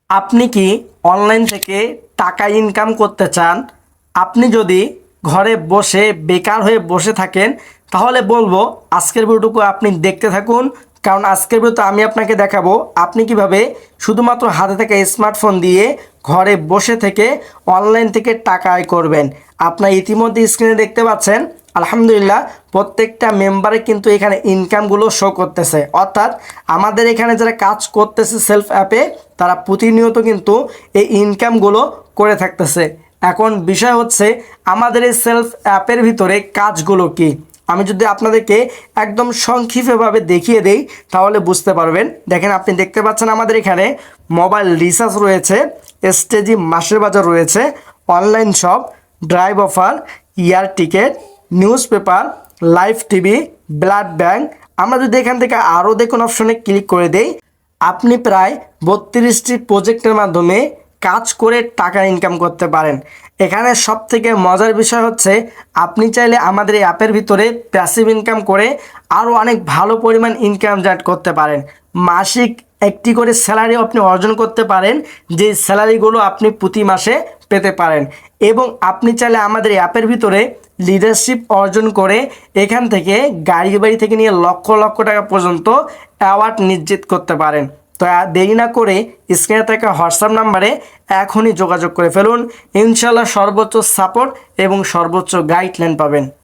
আপনি কি অনলাইন থেকে টাকা ইনকাম করতে চান? আপনি যদি ঘরে বসে বেকার হয়ে বসে থাকেন, তাহলে বলবো আজকের ভিডিওটুকু আপনি দেখতে থাকুন। কারণ আজকের ভিডিওতে আমি আপনাকে দেখাবো আপনি কিভাবে শুধুমাত্র হাতে থাকা স্মার্টফোন দিয়ে ঘরে বসে থেকে অনলাইন থেকে টাকা আয় করবেন। আপনার ইতিমধ্যে স্ক্রিনে দেখতে পাচ্ছেন, আলহামদুলিল্লাহ প্রত্যেকটা মেম্বারে কিন্তু এখানে ইনকামগুলো শো করতেছে। অর্থাৎ আমাদের এখানে যারা কাজ করতেছে সেলফ অ্যাপে, তারা প্রতিনিয়ত কিন্তু এই ইনকামগুলো করে থাকতেছে। এখন বিষয় হচ্ছে আমাদের এই সেলফ অ্যাপের ভিতরে কাজগুলো কি। আমি যদি আপনাদেরকে একদম সংক্ষিপ্তভাবে দেখিয়ে দেই তাহলে বুঝতে পারবেন। দেখেন, আপনি দেখতে পাচ্ছেন আমাদের এখানে মোবাইল রিচার্জ রয়েছে, স্টেজি মাসের বাজার রয়েছে, online shop, drive offer, air ticket, news paper, live TV, blood bank. আমরা যদি এখান থেকে আরও দেখুন অপশনে ক্লিক করে দেই, আপনি প্রায় 32টি প্রজেক্টের মাধ্যমে কাজ করে টাকা ইনকাম করতে পারেন। এখানে সবথেকে মজার বিষয় হচ্ছে আপনি চাইলে আমাদের এই অ্যাপের ভিতরে প্যাসিভ ইনকাম করে আরও অনেক ভালো পরিমাণ ইনকাম জেনারেট করতে পারেন। মাসিক একটি করে স্যালারি আপনি অর্জন করতে পারেন, যে স্যালারিগুলো আপনি প্রতি মাসে পেতে পারেন। এবং আপনি চাইলে আমাদের অ্যাপের ভিতরে লিডারশিপ অর্জন করে এখান থেকে গাড়ি বাড়ি থেকে নিয়ে লক্ষ লক্ষ টাকা পর্যন্ত অ্যাওয়ার্ড নিশ্চিত করতে পারেন। তো দেরি না করে স্ক্রিনে থাকা হোয়াটসঅ্যাপ নাম্বারে এখনই যোগাযোগ করে ফেলুন। ইনশাল্লাহ সর্বোচ্চ সাপোর্ট এবং সর্বোচ্চ গাইডলাইন পাবেন।